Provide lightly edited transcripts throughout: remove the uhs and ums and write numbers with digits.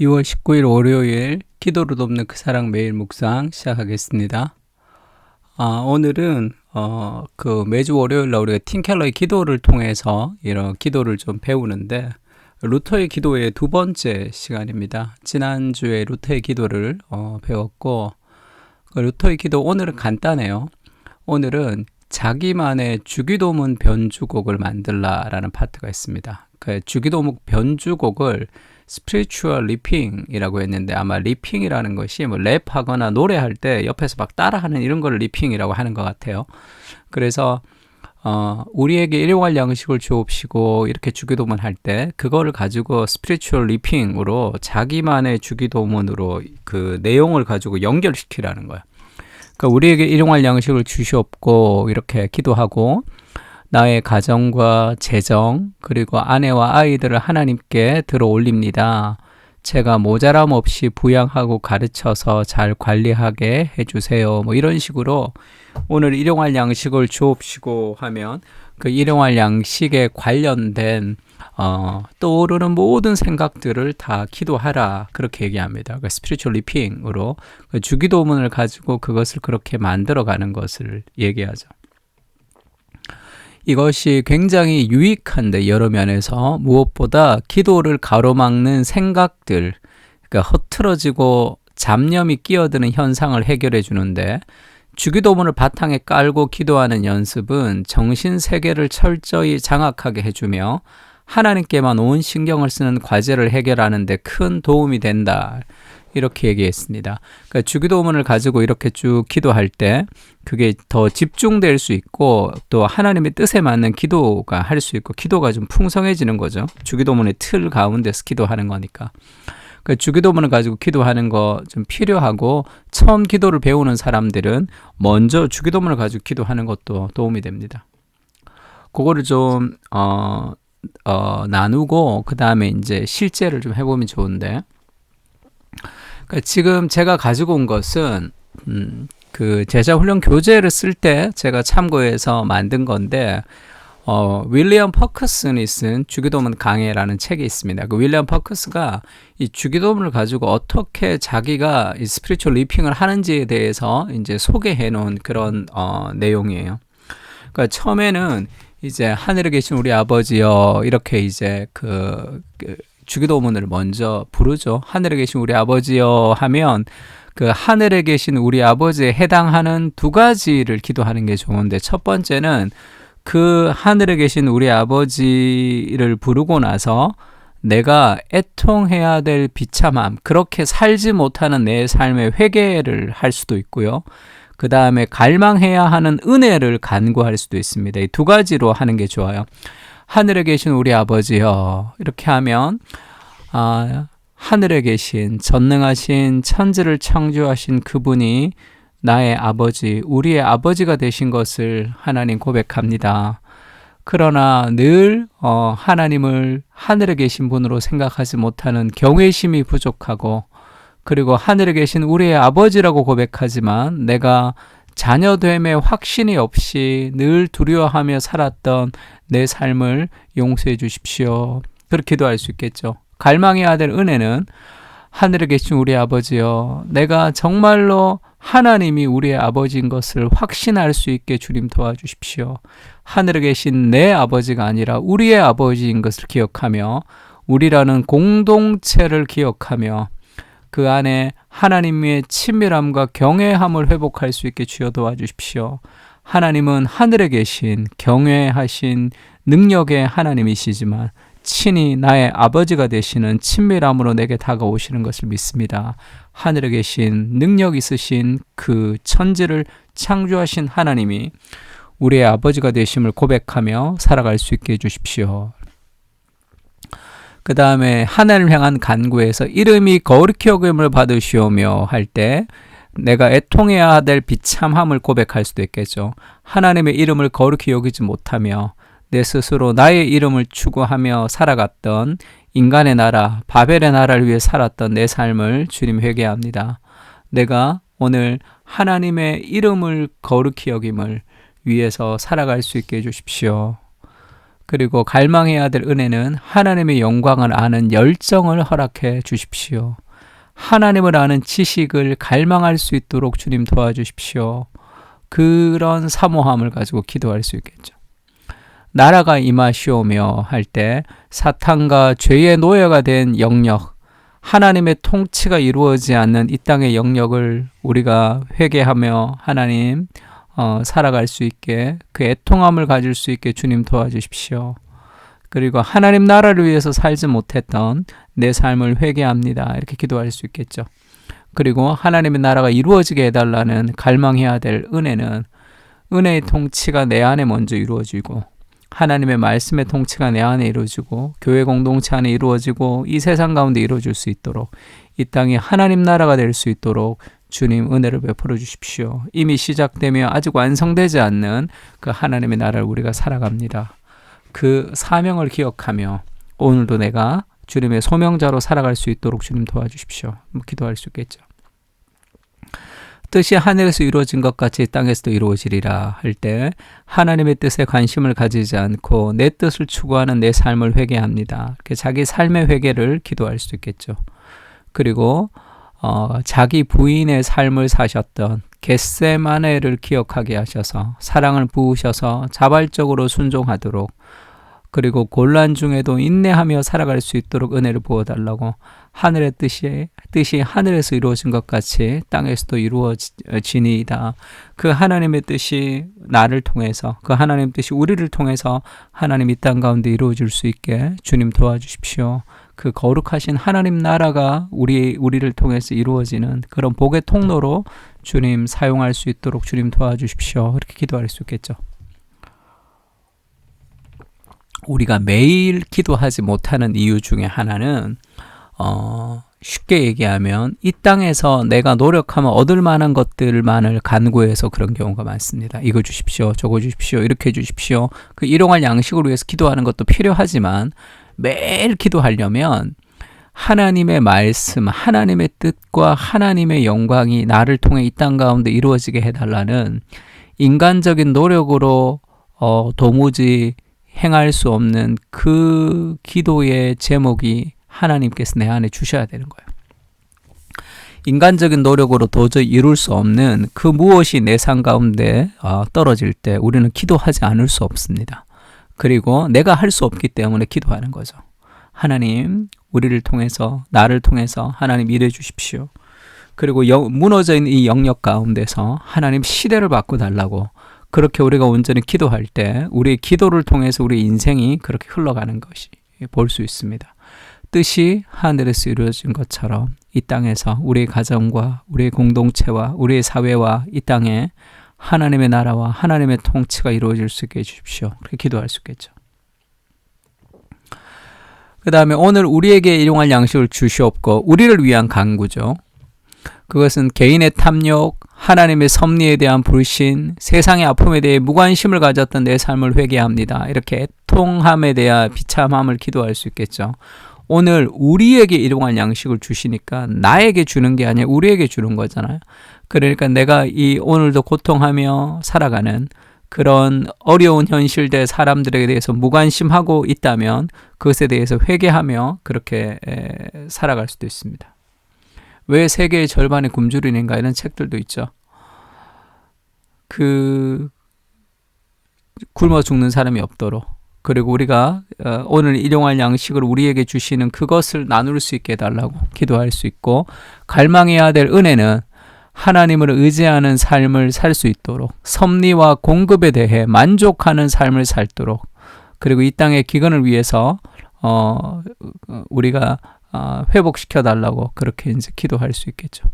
2월 19일 월요일 기도로 돕는 그 사랑 매일 묵상 시작하겠습니다. 오늘은 매주 월요일 날 우리가 팀켈러의 기도를 통해서 이런 기도를 좀 배우는데 루터의 기도의 두 번째 시간입니다. 지난주에 루터의 기도를 배웠고 그 루터의 기도 오늘은 간단해요. 오늘은 자기만의 주기도문 변주곡을 만들라라는 파트가 있습니다. 그 주기도문 변주곡을 스피리추얼 리핑이라고 했는데 아마 리핑이라는 것이 뭐 랩하거나 노래할 때 옆에서 막 따라하는 이런 걸 리핑이라고 하는 것 같아요. 그래서 우리에게 일용할 양식을 주옵시고 이렇게 주기도문 할 때 그거를 가지고 스피리추얼 리핑으로 자기만의 주기도문으로 그 내용을 가지고 연결시키라는 거예요. 그러니까 우리에게 일용할 양식을 주시옵고 이렇게 기도하고 나의 가정과 재정 그리고 아내와 아이들을 하나님께 들어 올립니다. 제가 모자람 없이 부양하고 가르쳐서 잘 관리하게 해주세요. 뭐 이런 식으로 오늘 일용할 양식을 주옵시고 하면 그 일용할 양식에 관련된 떠오르는 모든 생각들을 다 기도하라 그렇게 얘기합니다. 그 스피리추얼 리핑으로 그 주기도문을 가지고 그것을 그렇게 만들어가는 것을 얘기하죠. 이것이 굉장히 유익한데 여러 면에서 무엇보다 기도를 가로막는 생각들, 그러니까 흐트러지고 잡념이 끼어드는 현상을 해결해 주는데 주기도문을 바탕에 깔고 기도하는 연습은 정신세계를 철저히 장악하게 해주며 하나님께만 온 신경을 쓰는 과제를 해결하는 데 큰 도움이 된다. 이렇게 얘기했습니다. 그러니까 주기도문을 가지고 이렇게 쭉 기도할 때 그게 더 집중될 수 있고 또 하나님의 뜻에 맞는 기도가 할 수 있고 기도가 좀 풍성해지는 거죠. 주기도문의 틀 가운데서 기도하는 거니까. 그러니까 주기도문을 가지고 기도하는 거 좀 필요하고 처음 기도를 배우는 사람들은 먼저 주기도문을 가지고 기도하는 것도 도움이 됩니다. 그거를 좀 나누고 그 다음에 이제 실제를 좀 해보면 좋은데 지금 제가 가지고 온 것은 그 제자훈련 교재를 쓸 때 제가 참고해서 만든 건데 윌리엄 퍼커슨이 쓴 주기도문 강해라는 책이 있습니다. 그 윌리엄 퍼커스가 이 주기도문을 가지고 어떻게 자기가 이 스피리추얼 리핑을 하는지에 대해서 이제 소개해 놓은 그런 내용이에요. 그러니까 처음에는 이제 하늘에 계신 우리 아버지여 이렇게 이제 그 주기도문을 먼저 부르죠. 하늘에 계신 우리 아버지여 하면 그 하늘에 계신 우리 아버지에 해당하는 두 가지를 기도하는 게 좋은데 첫 번째는 그 하늘에 계신 우리 아버지를 부르고 나서 내가 애통해야 될 비참함, 그렇게 살지 못하는 내 삶의 회개를 할 수도 있고요. 그 다음에 갈망해야 하는 은혜를 간구할 수도 있습니다. 이 두 가지로 하는 게 좋아요. 하늘에 계신 우리 아버지여 이렇게 하면 하늘에 계신 전능하신 천지를 창조하신 그분이 나의 아버지, 우리의 아버지가 되신 것을 하나님 고백합니다. 그러나 늘 하나님을 하늘에 계신 분으로 생각하지 못하는 경외심이 부족하고 그리고 하늘에 계신 우리의 아버지라고 고백하지만 내가 자녀됨의 확신이 없이 늘 두려워하며 살았던 내 삶을 용서해 주십시오. 그렇게 기도할 수 있겠죠. 갈망해야 될 은혜는 하늘에 계신 우리 아버지여 내가 정말로 하나님이 우리의 아버지인 것을 확신할 수 있게 주님 도와주십시오. 하늘에 계신 내 아버지가 아니라 우리의 아버지인 것을 기억하며 우리라는 공동체를 기억하며 그 안에 하나님의 친밀함과 경외함을 회복할 수 있게 주여 도와주십시오. 하나님은 하늘에 계신 경외하신 능력의 하나님이시지만 친히 나의 아버지가 되시는 친밀함으로 내게 다가오시는 것을 믿습니다. 하늘에 계신 능력 있으신 그 천지를 창조하신 하나님이 우리의 아버지가 되심을 고백하며 살아갈 수 있게 해주십시오. 그 다음에 하나님을 향한 간구에서 이름이 거룩히 여김을 받으시오며 할 때 내가 애통해야 될 비참함을 고백할 수도 있겠죠. 하나님의 이름을 거룩히 여기지 못하며 내 스스로 나의 이름을 추구하며 살아갔던 인간의 나라, 바벨의 나라를 위해 살았던 내 삶을 주님 회개합니다. 내가 오늘 하나님의 이름을 거룩히 여김을 위해서 살아갈 수 있게 해주십시오. 그리고 갈망해야 될 은혜는 하나님의 영광을 아는 열정을 허락해 주십시오. 하나님을 아는 지식을 갈망할 수 있도록 주님 도와주십시오. 그런 사모함을 가지고 기도할 수 있겠죠. 나라가 임하시오며 할 때 사탄과 죄의 노예가 된 영역, 하나님의 통치가 이루어지지 않는 이 땅의 영역을 우리가 회개하며 하나님 살아갈 수 있게 그 애통함을 가질 수 있게 주님 도와주십시오. 그리고 하나님 나라를 위해서 살지 못했던 내 삶을 회개합니다. 이렇게 기도할 수 있겠죠. 그리고 하나님의 나라가 이루어지게 해달라는 갈망해야 될 은혜는 은혜의 통치가 내 안에 먼저 이루어지고 하나님의 말씀의 통치가 내 안에 이루어지고 교회 공동체 안에 이루어지고 이 세상 가운데 이루어질 수 있도록 이 땅이 하나님 나라가 될 수 있도록 주님 은혜를 베풀어 주십시오. 이미 시작되며 아직 완성되지 않는 그 하나님의 나라를 우리가 살아갑니다. 그 사명을 기억하며 오늘도 내가 주님의 소명자로 살아갈 수 있도록 주님 도와주십시오. 기도할 수 있겠죠. 뜻이 하늘에서 이루어진 것 같이 땅에서도 이루어지리라 할 때 하나님의 뜻에 관심을 가지지 않고 내 뜻을 추구하는 내 삶을 회개합니다. 자기 삶의 회개를 기도할 수 있겠죠. 그리고 자기 부인의 삶을 사셨던 겟세마네를 기억하게 하셔서 사랑을 부으셔서 자발적으로 순종하도록 그리고 곤란 중에도 인내하며 살아갈 수 있도록 은혜를 부어달라고 하늘의 뜻이 하늘에서 이루어진 것 같이 땅에서도 이루어지니이다. 그 하나님의 뜻이 나를 통해서 그 하나님의 뜻이 우리를 통해서 하나님 이 땅 가운데 이루어질 수 있게 주님 도와주십시오. 그 거룩하신 하나님 나라가 우리를 통해서 이루어지는 그런 복의 통로로 주님 사용할 수 있도록 주님 도와주십시오. 이렇게 기도할 수 있겠죠. 우리가 매일 기도하지 못하는 이유 중에 하나는 쉽게 얘기하면 이 땅에서 내가 노력하면 얻을 만한 것들만을 간구해서 그런 경우가 많습니다. 이거 주십시오, 저거 주십시오, 이렇게 주십시오. 그 일용할 양식을 위해서 기도하는 것도 필요하지만 매일 기도하려면 하나님의 말씀, 하나님의 뜻과 하나님의 영광이 나를 통해 이 땅 가운데 이루어지게 해달라는 인간적인 노력으로 도무지 행할 수 없는 그 기도의 제목이 하나님께서 내 안에 주셔야 되는 거예요. 인간적인 노력으로 도저히 이룰 수 없는 그 무엇이 내 삶 가운데 떨어질 때 우리는 기도하지 않을 수 없습니다. 그리고 내가 할 수 없기 때문에 기도하는 거죠. 하나님, 우리를 통해서 나를 통해서 하나님 일해 주십시오. 그리고 무너져 있는 이 영역 가운데서 하나님 시대를 바꿔달라고 그렇게 우리가 온전히 기도할 때 우리의 기도를 통해서 우리 인생이 그렇게 흘러가는 것이 볼 수 있습니다. 뜻이 하늘에서 이루어진 것처럼 이 땅에서 우리의 가정과 우리의 공동체와 우리의 사회와 이 땅에 하나님의 나라와 하나님의 통치가 이루어질 수 있게 해주십시오. 그렇게 기도할 수 있겠죠. 그 다음에 오늘 우리에게 일용할 양식을 주시옵고 우리를 위한 간구죠. 그것은 개인의 탐욕, 하나님의 섭리에 대한 불신, 세상의 아픔에 대해 무관심을 가졌던 내 삶을 회개합니다. 이렇게 애통함에 대한 비참함을 기도할 수 있겠죠. 오늘 우리에게 일용할 양식을 주시니까 나에게 주는 게 아니라 우리에게 주는 거잖아요. 그러니까 내가 이 오늘도 고통하며 살아가는 그런 어려운 현실들 사람들에 대해서 무관심하고 있다면 그것에 대해서 회개하며 그렇게 살아갈 수도 있습니다. 왜 세계의 절반이 굶주리는가 이런 책들도 있죠. 굶어 죽는 사람이 없도록 그리고 우리가 오늘 일용할 양식을 우리에게 주시는 그것을 나눌 수 있게 해달라고 기도할 수 있고 갈망해야 될 은혜는 하나님을 의지하는 삶을 살 수 있도록 섭리와 공급에 대해 만족하는 삶을 살도록 그리고 이 땅의 기근을 위해서 우리가 회복시켜 달라고 그렇게 이제 기도할 수 있겠죠.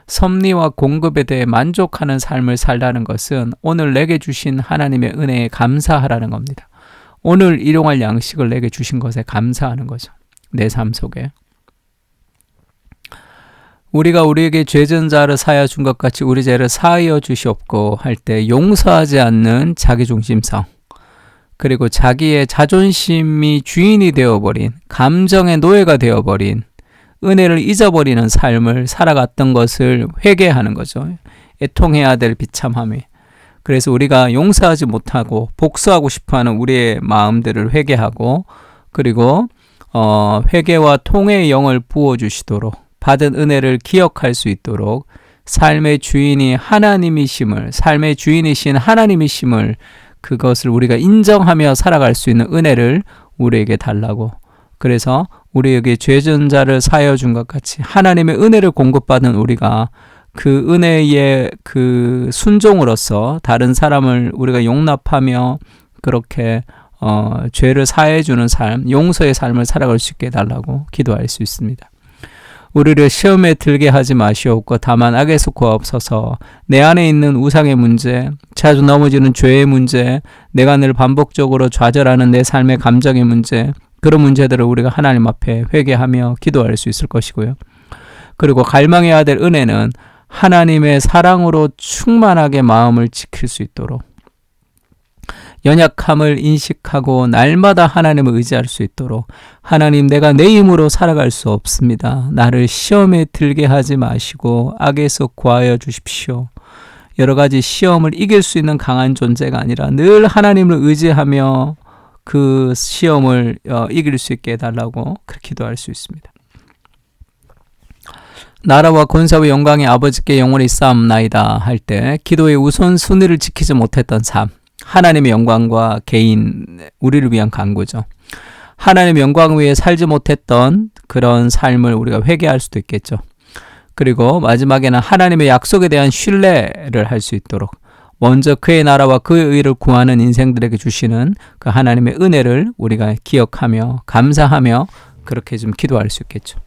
섭리와 공급에 대해 만족하는 삶을 살라는 것은 오늘 내게 주신 하나님의 은혜에 감사하라는 겁니다. 오늘 일용할 양식을 내게 주신 것에 감사하는 거죠. 내 삶 속에. 우리가 우리에게 죄전자를 사하여 준 것 같이 우리 죄를 사하여 주시옵고 할 때 용서하지 않는 자기중심성 그리고 자기의 자존심이 주인이 되어버린 감정의 노예가 되어버린 은혜를 잊어버리는 삶을 살아갔던 것을 회개하는 거죠. 애통해야 될 비참함이 그래서 우리가 용서하지 못하고 복수하고 싶어하는 우리의 마음들을 회개하고 그리고 회개와 통회의 영을 부어주시도록 받은 은혜를 기억할 수 있도록 삶의 주인이 하나님이심을 삶의 주인이신 하나님이심을 그것을 우리가 인정하며 살아갈 수 있는 은혜를 우리에게 달라고 그래서 우리에게 죄진 자를 사하여 준 것 같이 하나님의 은혜를 공급받은 우리가 그 은혜의 그 순종으로서 다른 사람을 우리가 용납하며 그렇게 죄를 사해 주는 삶, 용서의 삶을 살아갈 수 있게 해달라고 기도할 수 있습니다. 우리를 시험에 들게 하지 마시옵고 다만 악에서 구하옵소서. 내 안에 있는 우상의 문제, 자주 넘어지는 죄의 문제, 내가 늘 반복적으로 좌절하는 내 삶의 감정의 문제, 그런 문제들을 우리가 하나님 앞에 회개하며 기도할 수 있을 것이고요. 그리고 갈망해야 될 은혜는 하나님의 사랑으로 충만하게 마음을 지킬 수 있도록 연약함을 인식하고 날마다 하나님을 의지할 수 있도록 하나님 내가 내 힘으로 살아갈 수 없습니다. 나를 시험에 들게 하지 마시고 악에서 구하여 주십시오. 여러 가지 시험을 이길 수 있는 강한 존재가 아니라 늘 하나님을 의지하며 그 시험을 이길 수 있게 해달라고 그렇게 기도할 수 있습니다. 나라와 권세와 영광의 아버지께 영원히 쌓옵나이다 할 때 기도의 우선순위를 지키지 못했던 삶, 하나님의 영광과 개인, 우리를 위한 간구죠. 하나님의 영광 위에 살지 못했던 그런 삶을 우리가 회개할 수도 있겠죠. 그리고 마지막에는 하나님의 약속에 대한 신뢰를 할 수 있도록 먼저 그의 나라와 그의 의를 구하는 인생들에게 주시는 그 하나님의 은혜를 우리가 기억하며 감사하며 그렇게 좀 기도할 수 있겠죠.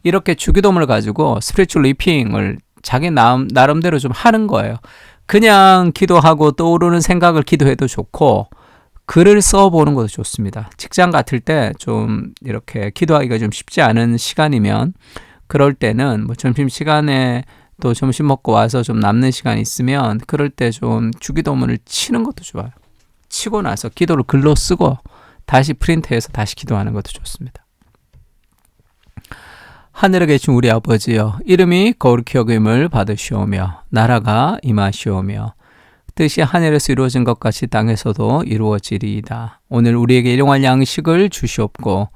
이렇게 주기도문을 가지고 스피리추얼 리핑을 자기 나름대로 좀 하는 거예요. 그냥 기도하고 떠오르는 생각을 기도해도 좋고 글을 써보는 것도 좋습니다. 직장 같을 때 좀 이렇게 기도하기가 좀 쉽지 않은 시간이면 그럴 때는 뭐 점심시간에 또 점심 먹고 와서 좀 남는 시간이 있으면 그럴 때 좀 주기도문을 치는 것도 좋아요. 치고 나서 기도를 글로 쓰고 다시 프린트해서 다시 기도하는 것도 좋습니다. 하늘에 계신 우리 아버지여, 이름이 거룩히 여김을 받으시오며 나라가 임하시오며 뜻이 하늘에서 이루어진 것 같이 땅에서도 이루어지리이다. 오늘 우리에게 일용할 양식을 주시옵고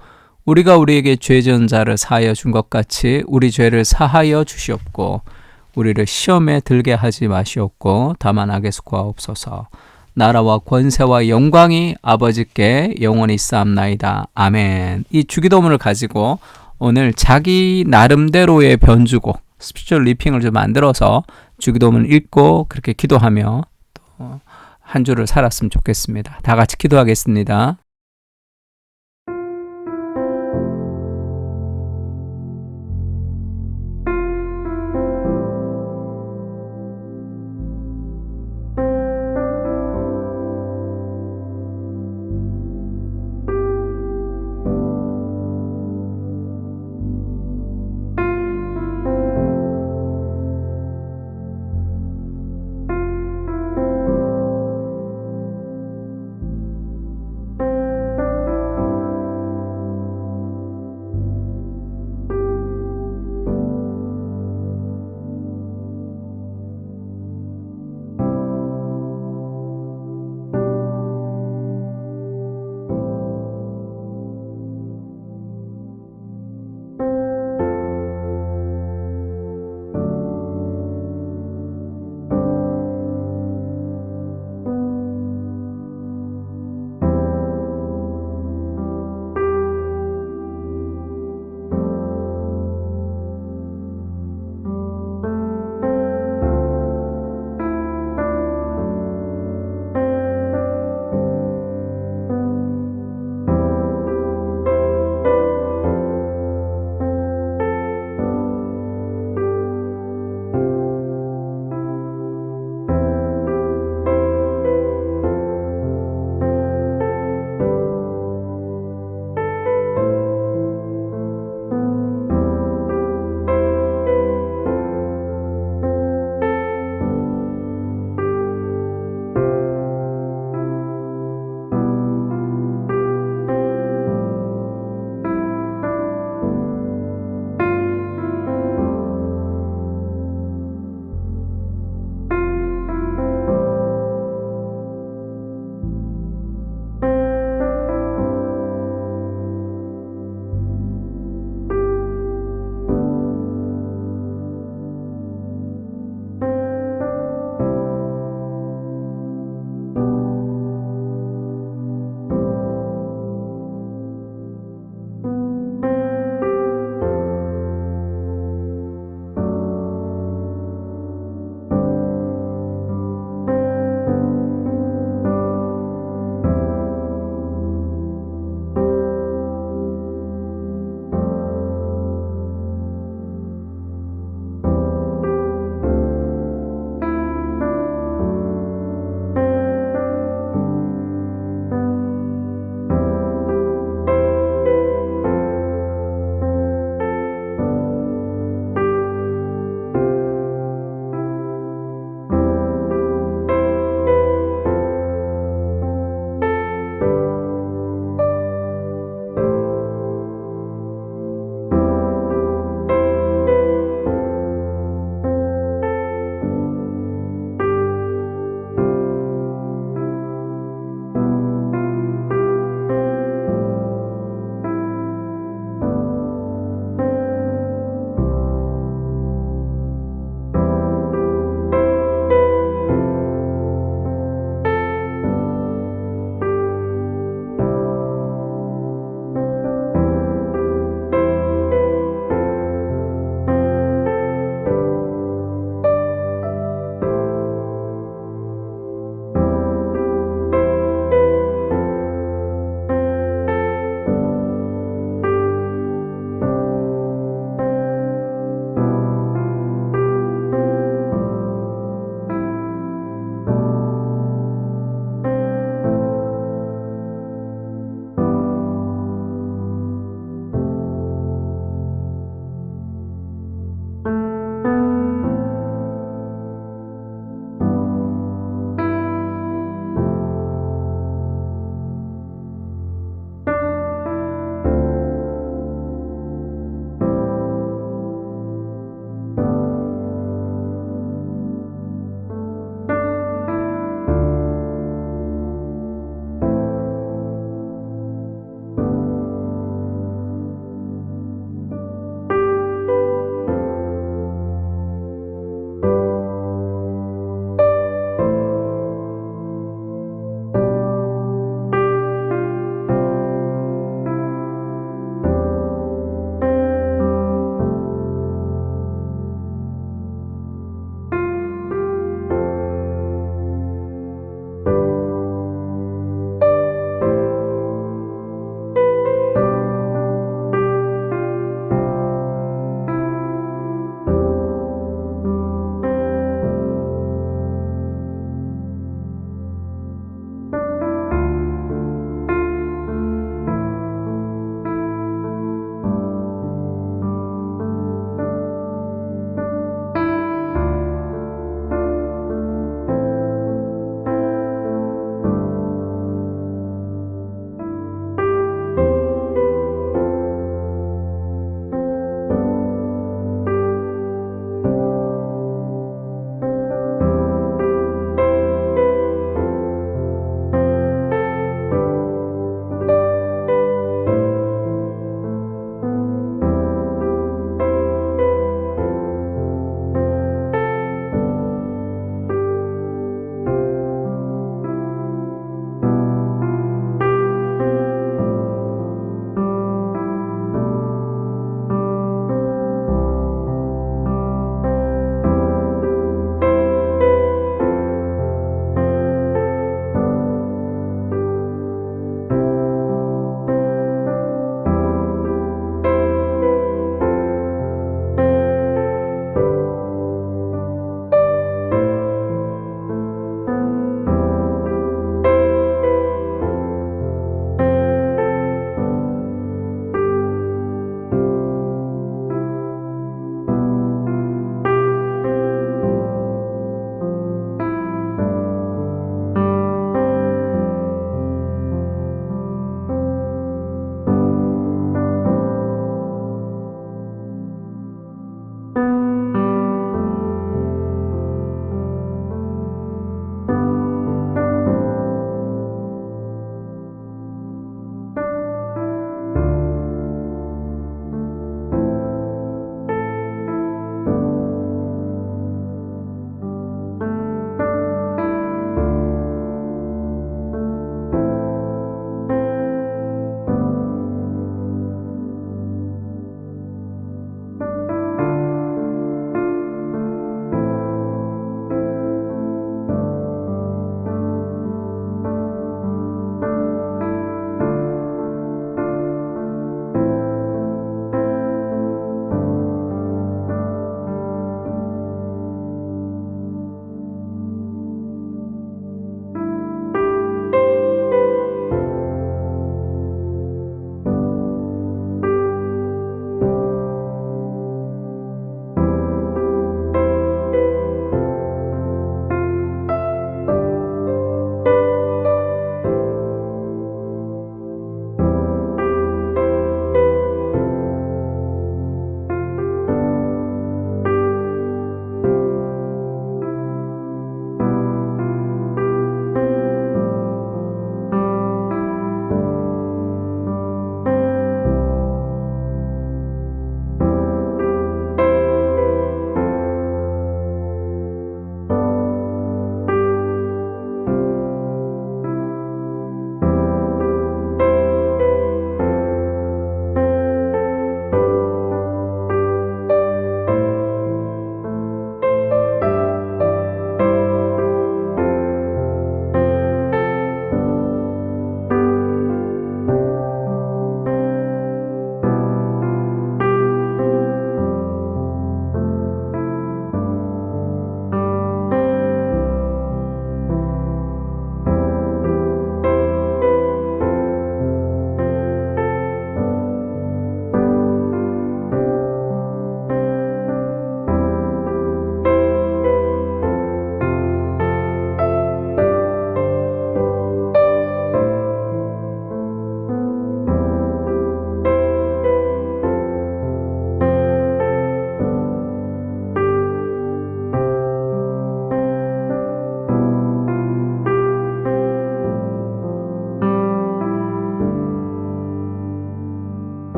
우리가 우리에게 죄 지은 자를 사하여 준 것 같이 우리 죄를 사하여 주시옵고 우리를 시험에 들게 하지 마시옵고 다만 악에서 구하옵소서. 나라와 권세와 영광이 아버지께 영원히 쌓옵나이다. 아멘. 이 주기도문을 가지고 오늘 자기 나름대로의 변주곡, 스피리추얼 리핑을 좀 만들어서 주기도문을 읽고 그렇게 기도하며 또 한 주를 살았으면 좋겠습니다. 다 같이 기도하겠습니다.